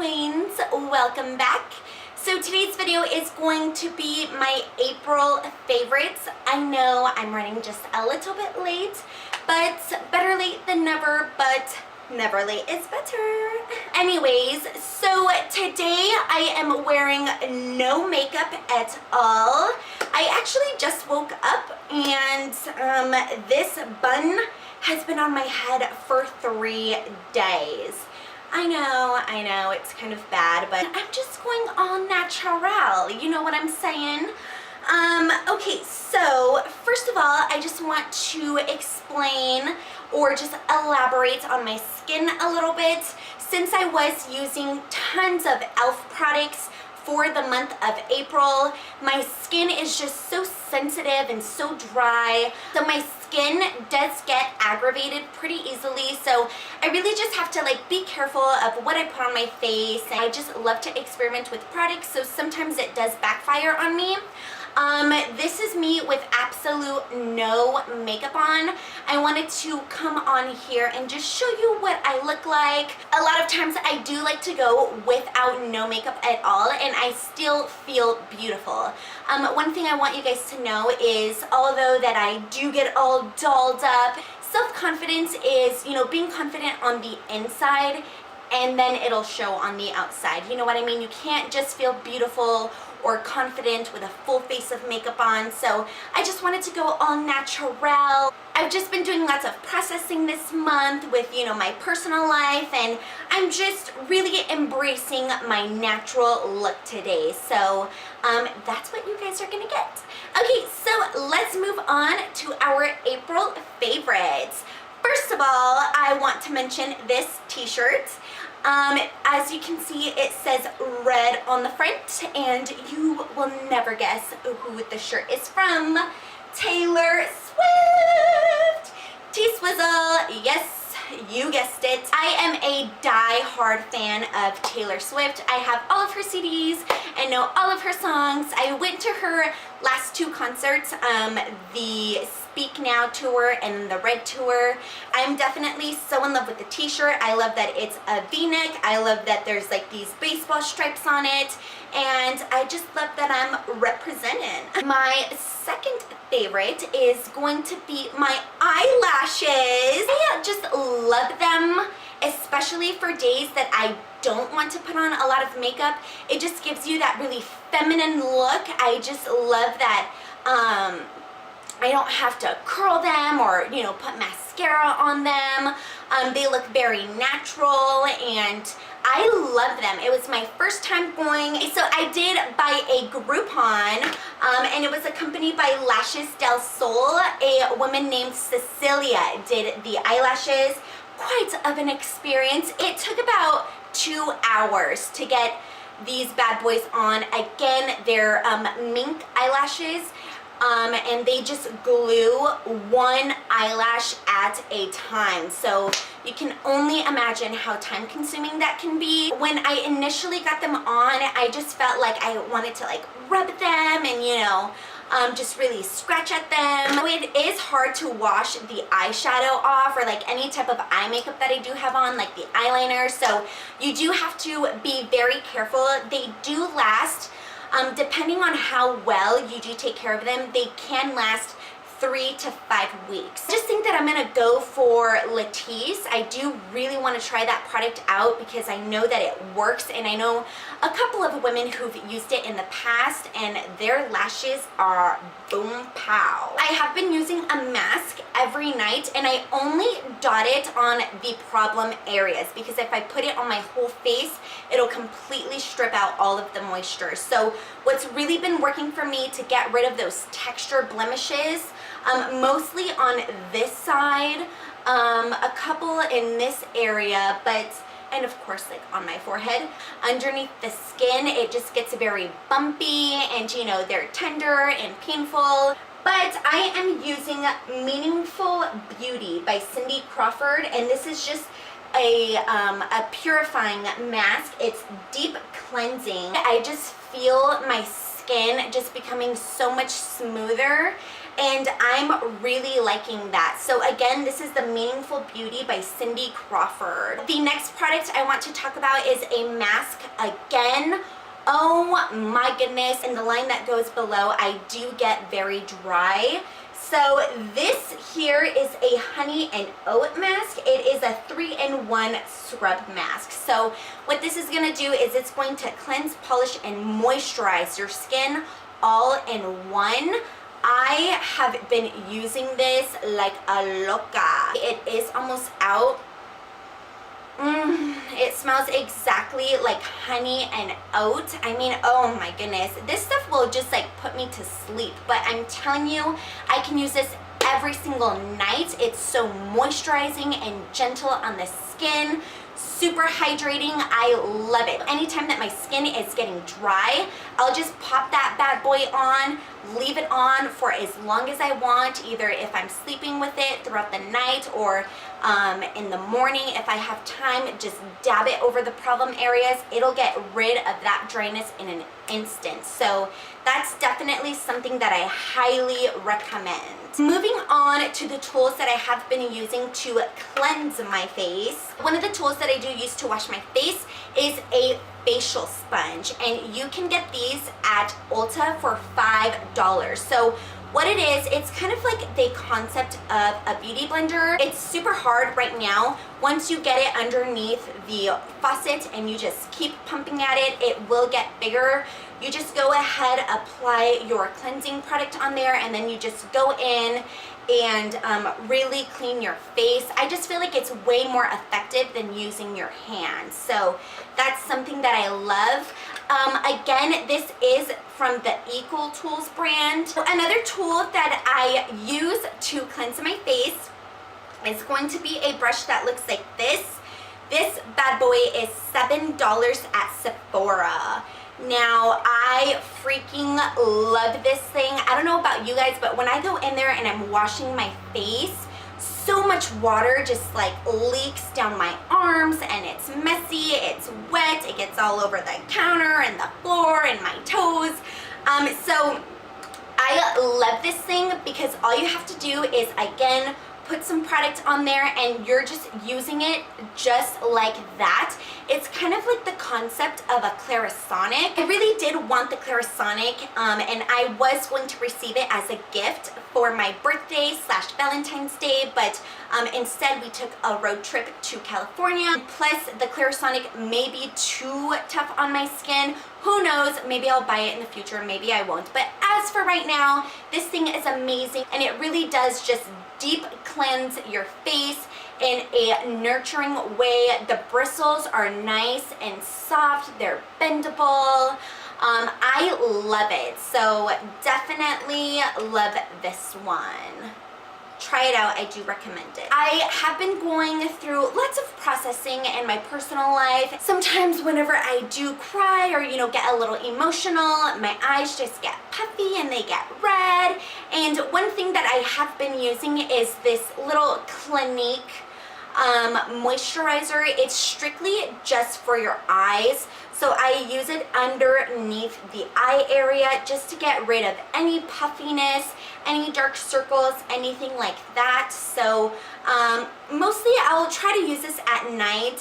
queens, welcome back. So today's video is going to be my April favorites. I know I'm running just a little bit late, but better late than never, but never late is better. Anyways, so today I am wearing no makeup at all. I actually just woke up and this bun has been on my head for 3 days. I know, it's kind of bad, but I'm just going all natural, you know what I'm saying? Okay, so first of all, I just want to explain or just elaborate on my skin a little bit. Since I was using tons of e.l.f. products for the month of April, my skin is just so sensitive and so dry. So my skin does get aggravated pretty easily. So I really just have to be careful of what I put on my face. And I just love to experiment with products, so sometimes it does backfire on me. This is me with absolute no makeup on. I wanted to come on here and just show you what I look like. A lot of times I do like to go without no makeup at all, and I still feel beautiful. One thing I want you guys to know is, although that I do get all dolled up, self-confidence is, being confident on the inside and then it'll show on the outside. You know what I mean? You can't just feel beautiful or confident with a full face of makeup on. So I just wanted to go all natural. I've just been doing lots of processing this month with, my personal life, and I'm just really embracing my natural look today. So that's what you guys are gonna get. Okay, so let's move on to our April favorites. First of all, I want to mention this t-shirt. As you can see, it says red on the front, and you will never guess who the shirt is from. Taylor Swift! T-Swizzle, yes, you guessed it. I am a die-hard fan of Taylor Swift. I have all of her CDs and know all of her songs. I went to her last 2 concerts, the Speak Now tour and the Red tour. I'm definitely so in love with the t-shirt. I love that it's a v-neck. I love that there's these baseball stripes on it, and I just love that I'm representing. My second favorite is going to be my eyelashes. I just love them, especially for days that I don't want to put on a lot of makeup. It just gives you that really feminine look. I just love that I don't have to curl them or, put mascara on them. They look very natural, and I love them. It was my first time going, so I did buy a Groupon, and it was accompanied by Lashes del Sol. A woman named Cecilia did the eyelashes. Quite of an experience. It took about 2 hours to get these bad boys on. Again, they're Mink eyelashes. And they just glue 1 eyelash at a time. So you can only imagine how time consuming that can be. When I initially got them on, I just felt like I wanted to rub them and just really scratch at them. So it is hard to wash the eyeshadow off, or any type of eye makeup that I do have on, like the eyeliner. So you do have to be very careful. They do last, depending on how well you do take care of them, they can last 3 to 5 weeks. I just think that I'm gonna go for Latisse. I do really want to try that product out because I know that it works, and I know a couple of women who've used it in the past, and their lashes are boom pow. I have been using a mask every night, and I only dot it on the problem areas, because if I put it on my whole face, it'll completely strip out all of the moisture. So what's really been working for me to get rid of those texture blemishes, mostly on this side, a couple in this area, and of course on my forehead. Underneath the skin, it just gets very bumpy, and they're tender and painful. But I am using Meaningful Beauty by Cindy Crawford, and this is just a purifying mask. It's deep cleansing. I just feel my skin just becoming so much smoother, and I'm really liking that. So again, this is the Meaningful Beauty by Cindy Crawford. The next product I want to talk about is a mask again. Oh my goodness, in the line that goes below, I do get very dry. So this here is a honey and oat mask. It is a 3-in-1 scrub mask. So what this is going to do is it's going to cleanse, polish, and moisturize your skin all in one. I have been using this like a loca. It is almost out. It smells exactly like honey and oat. I mean, oh my goodness. This stuff will just like put me to sleep. But I'm telling you, I can use this every single night. It's so moisturizing and gentle on the skin. Super hydrating. I love it. Anytime that my skin is getting dry, I'll just pop that bad boy on, leave it on for as long as I want, either if I'm sleeping with it throughout the night or in the morning if I have time. Just dab it over the problem areas. It'll get rid of that dryness in an instant. So that's definitely something that I highly recommend. Moving on to the tools that I have been using to cleanse my face. One of the tools that I do use to wash my face is a facial sponge, and you can get these at Ulta for $5. So what it is, it's kind of like the concept of a beauty blender. It's super hard right now. Once you get it underneath the faucet and you just keep pumping at it, it will get bigger. You just go ahead, apply your cleansing product on there, and then you just go in and really clean your face. I just feel like it's way more effective than using your hands. So that's something that I love. Again, this is from the Equal Tools brand. Another tool that I use to cleanse my face is going to be a brush that looks like this. This bad boy is $7 at Sephora. Now, I freaking love this thing. I don't know about you guys, but when I go in there and I'm washing my face, so much water just like leaks down my arms, and it's messy, it's wet, it gets all over the counter and the floor and my toes. So I love this thing because all you have to do is, again, put some product on there and you're just using it just like that. It's kind of like the concept of a Clarisonic. I really did want the Clarisonic, and I was going to receive it as a gift for my birthday / Valentine's Day, but instead we took a road trip to California. Plus the Clarisonic may be too tough on my skin. Who knows, maybe I'll buy it in the future, maybe I won't. But as for right now, this thing is amazing, and it really does just deep cleanse your face in a nurturing way. The bristles are nice and soft, they're bendable. I love it, so definitely love this one. Try it out, I do recommend it. I have been going through lots of processing in my personal life. Sometimes whenever I do cry or, you know, get a little emotional, my eyes just get puffy and they get red. And one thing that I have been using is this little Clinique moisturizer. It's strictly just for your eyes. So I use it underneath the eye area just to get rid of any puffiness, any dark circles, anything like that. So mostly I'll try to use this at night,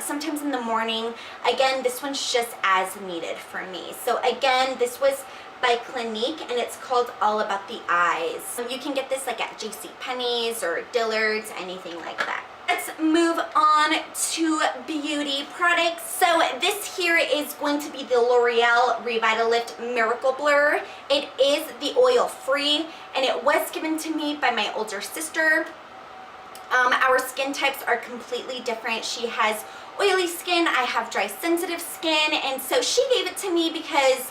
sometimes in the morning. Again, this one's just as needed for me. So again, this was by Clinique, and it's called All About the Eyes. You can get this like at JCPenney's or Dillard's, anything like that. Let's move on to beauty products. So this here is going to be the L'Oreal Revital Lift Miracle Blur. It is the oil free, and it was given to me by my older sister. Our skin types are completely different. She has oily skin, I have dry sensitive skin, and so she gave it to me because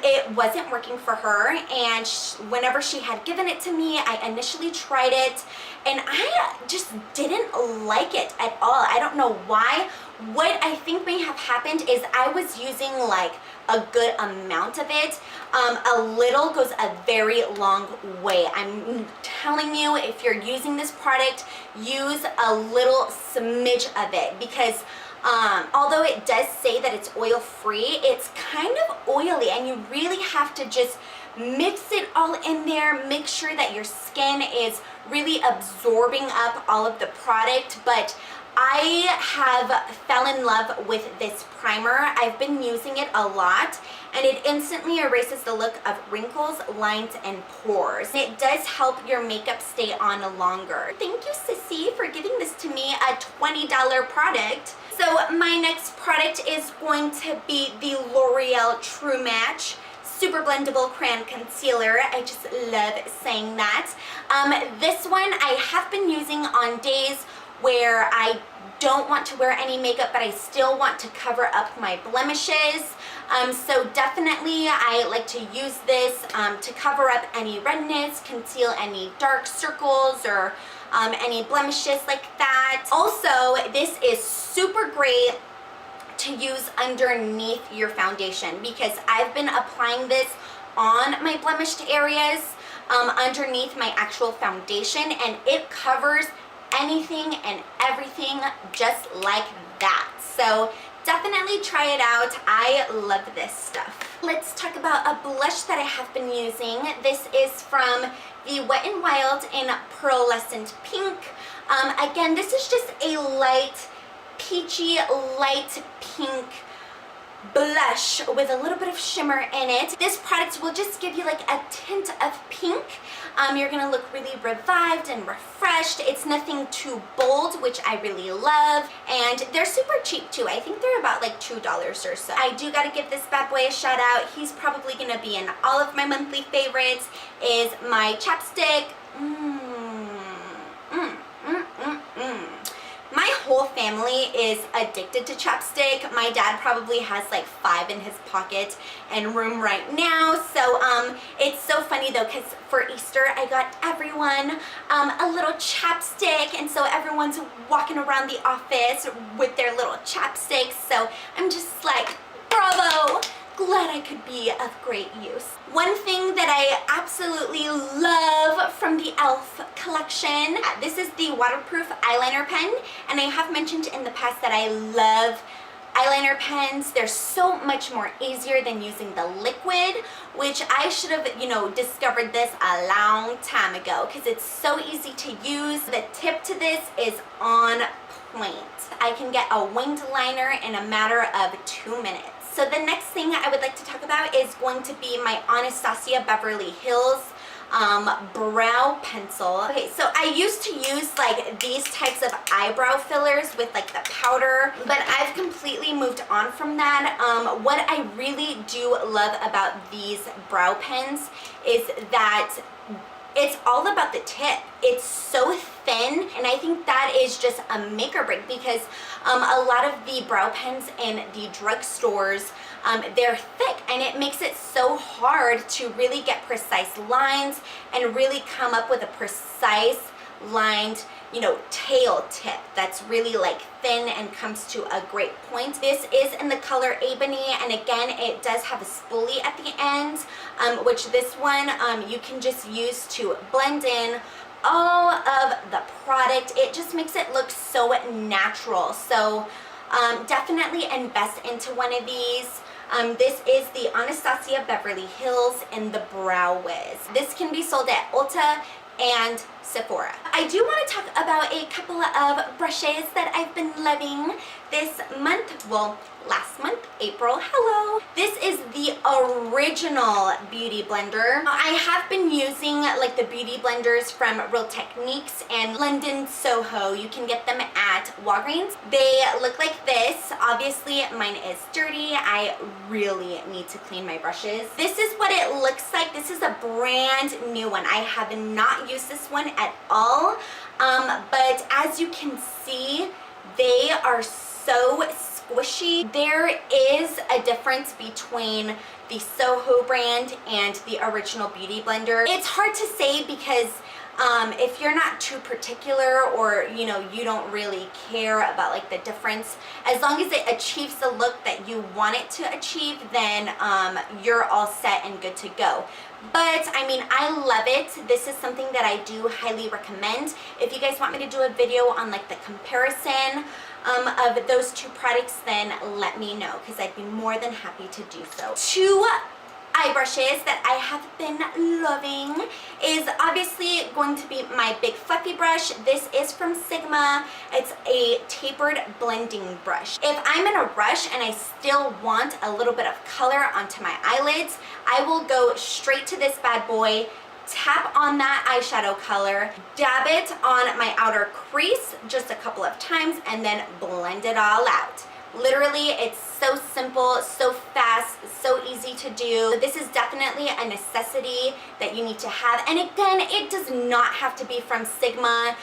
it wasn't working for her, and whenever she had given it to me, I initially tried it and I just didn't like it at all. I don't know why. What I think may have happened is I was using like a good amount of it. A little goes a very long way. I'm telling you, if you're using this product, use a little smidge of it, because although it does say that it's oil free, it's kind of oily, and you really have to just mix it all in there. Make sure that your skin is really absorbing up all of the product. But I have fell in love with this primer. I've been using it a lot, and it instantly erases the look of wrinkles, lines, and pores. It does help your makeup stay on longer. Thank you, Sissy, for giving this to me, a $20 product. So my next product is going to be the L'Oreal True Match Super Blendable Crayon Concealer. I just love saying that. This one I have been using on days where I don't want to wear any makeup, but I still want to cover up my blemishes. So definitely I like to use this to cover up any redness, conceal any dark circles, or any blemishes like that. Also, this is super great to use underneath your foundation, because I've been applying this on my blemished areas underneath my actual foundation, and it covers anything and everything just like that. So definitely try it out. I love this stuff. Let's talk about a blush that I have been using. This is from the Wet n Wild in Pearlescent Pink. Again, this is just a light peachy, light pink blush with a little bit of shimmer in it. This product will just give you like a tint of pink. You're gonna look really revived and refreshed. It's nothing too bold, which I really love, and they're super cheap too. I think they're about like $2 or so. I do gotta give this bad boy a shout out. He's probably gonna be in all of my monthly favorites. Is my Chapstick. My whole family is addicted to Chapstick. My dad probably has like 5 in his pocket and room right now. So it's so funny though, because for Easter I got everyone a little chapstick, and so everyone's walking around the office with their little chapsticks. So I'm just like, bravo! Glad I could be of great use. One thing that I absolutely love from the e.l.f. collection, this is the waterproof eyeliner pen, and I have mentioned in the past that I love eyeliner pens. They're so much more easier than using the liquid, which I should have, discovered this a long time ago, because it's so easy to use. The tip to this is on point. I can get a winged liner in a matter of 2 minutes. So the next thing I would like to talk about is going to be my Anastasia Beverly Hills brow pencil. Okay, so I used to use like these types of eyebrow fillers with like the powder, but I've completely moved on from that. What I really do love about these brow pens is that it's all about the tip. It's so thin, and I think that is just a make or break, because a lot of the brow pens in the drugstores, they're thick, and it makes it so hard to really get precise lines and really come up with a precise lined, tail tip that's really like thin and comes to a great point. This is in the color Ebony, and again, it does have a spoolie at the end, which this one you can just use to blend in all of the product. It just makes it look so natural. So definitely invest into one of these. This is the Anastasia Beverly Hills in the Brow Wiz. This can be sold at Ulta and Sephora. I do want to talk about a couple of brushes that I've been loving this month. Well, last month, April. Hello. This is the original beauty blender. I have been using like the beauty blenders from Real Techniques and London Soho. You can get them at Walgreens. They look like this. Obviously, mine is dirty. I really need to clean my brushes. This is what it looks like. This is a brand new one. I have not used this one at all, but as you can see, they are so squishy. There is a difference between the Soho brand and the original beauty blender. It's hard to say because if you're not too particular, or you don't really care about like the difference, as long as it achieves the look that you want it to achieve, then you're all set and good to go. But I mean, I love it. This is something that I do highly recommend. If you guys want me to do a video on like the comparison of those two products, then let me know, because I'd be more than happy to do so. To eye brushes that I have been loving is obviously going to be my big fluffy brush. This is from Sigma. It's a tapered blending brush. If I'm in a rush and I still want a little bit of color onto my eyelids, I will go straight to this bad boy, tap on that eyeshadow color, dab it on my outer crease just a couple of times, and then blend it all out. Literally, it's so simple, so fast, so easy to do. This is definitely a necessity that you need to have. And again, it does not have to be from Sigma.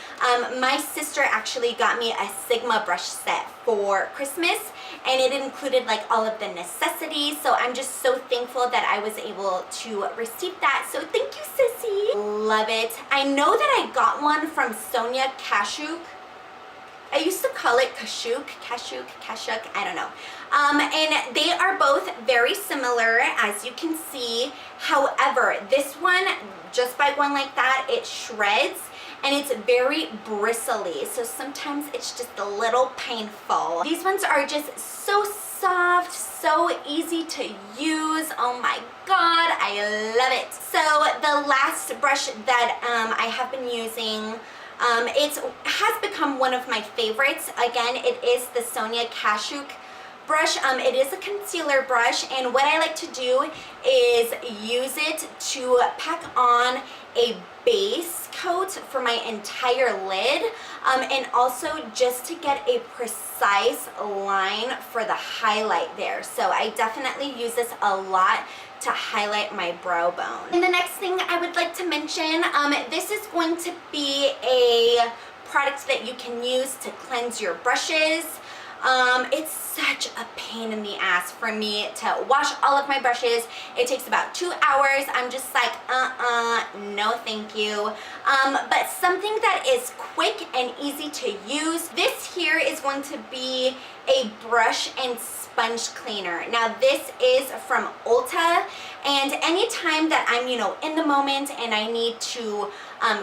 My sister actually got me a Sigma brush set for Christmas, and it included like all of the necessities. So I'm just so thankful that I was able to receive that. So thank you, sissy. Love it. I know that I got one from Sonia Kashuk. I used to call it Kashuk, I don't know. And they are both very similar, as you can see. However, this one, just by going like that, it shreds, and it's very bristly. So sometimes it's just a little painful. These ones are just so soft, so easy to use. Oh my God, I love it. So the last brush that I have been using, it has become one of my favorites. Again, it is the Sonia Kashuk brush. It is a concealer brush, and what I like to do is use it to pack on a base coat for my entire lid, and also just to get a precise line for the highlight there. So I definitely use this a lot to highlight my brow bone. And the next thing I would like to mention, this is going to be a product that you can use to cleanse your brushes. It's such a pain in the ass for me to wash all of my brushes. It takes about 2 hours. I'm just like, no thank you. But something that is quick and easy to use, this here is going to be a brush and sponge cleaner. Now this is from Ulta, and anytime that I'm, in the moment and I need to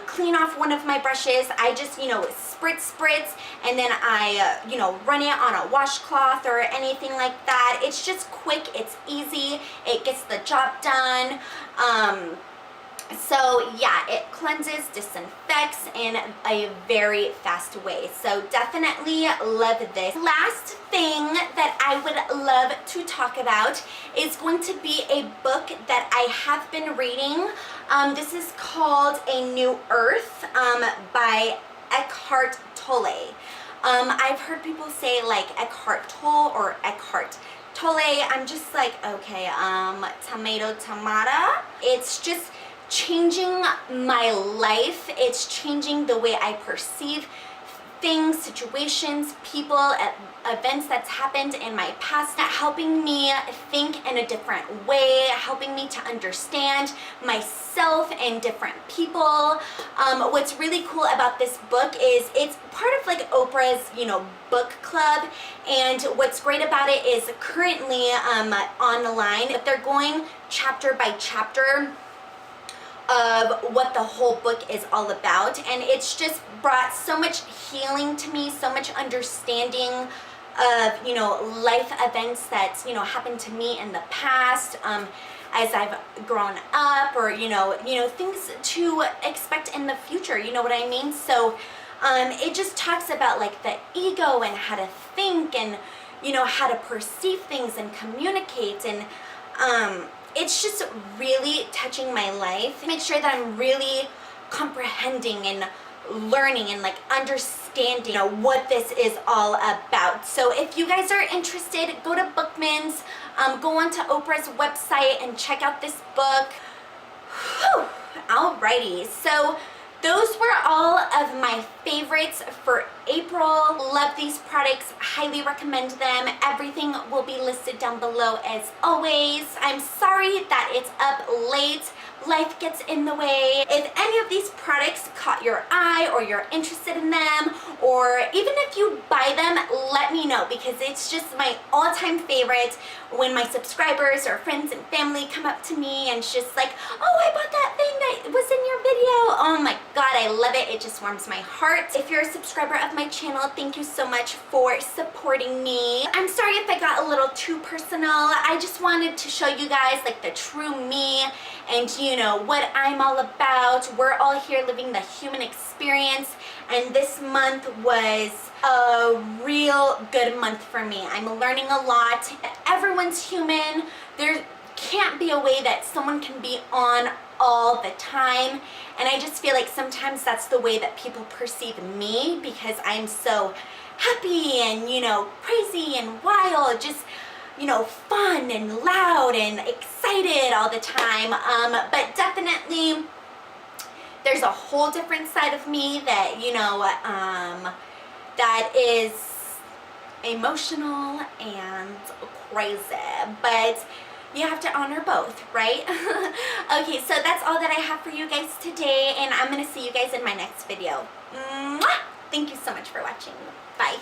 clean off one of my brushes, I just, spritz, and then I, run it on a washcloth or anything like that. It's just quick, it's easy, it gets the job done. So yeah, it cleanses, disinfects in a very fast way. So definitely love this. Last thing that I would love to talk about is going to be a book that I have been reading. This is called A New Earth by Eckhart Tolle. I've heard people say like Eckhart Tolle or Eckhart Tolle. I'm just like, okay, tomato. It's just changing my life. It's changing the way I perceive things, situations, people, events that's happened in my past, helping me think in a different way, helping me to understand myself and different people. What's really cool about this book is it's part of like Oprah's, book club, and what's great about it is currently online, if they're going chapter by chapter of what the whole book is all about, and it's just brought so much healing to me, so much understanding of life events that happened to me in the past, as I've grown up, or things to expect in the future, you know what I mean? So it just talks about like the ego and how to think, and how to perceive things and communicate, and it's just really touching my life. Make sure that I'm really comprehending and learning and like understanding what this is all about. So if you guys are interested, go to Bookman's, go onto Oprah's website and check out this book. Whew. Alrighty, so those were all of my favorites for April. Love these products, highly recommend them. Everything will be listed down below as always. I'm sorry that it's up late. Life gets in the way. If any of these products caught your eye, or you're interested in them, or even if you buy them, let me know, because it's just my all-time favorite when my subscribers or friends and family come up to me and it's just like, oh, I bought that thing that was in your video. Oh my God, I love it. It just warms my heart. If you're a subscriber of my channel, thank you so much for supporting me. I'm sorry if I got a little little too personal. I just wanted to show you guys like the true me and you know what I'm all about. We're all here living the human experience, and this month was a real good month for me. I'm learning a lot. Everyone's human. There can't be a way that someone can be on all the time, and I just feel like sometimes that's the way that people perceive me because I'm so happy and, you know, crazy and wild, just, you know, fun and loud and excited all the time. But definitely there's a whole different side of me that, you know, that is emotional and crazy, but you have to honor both, right? Okay, so that's all that I have for you guys today, and I'm gonna see you guys in my next video. Mwah! Thank you so much for watching. Bye.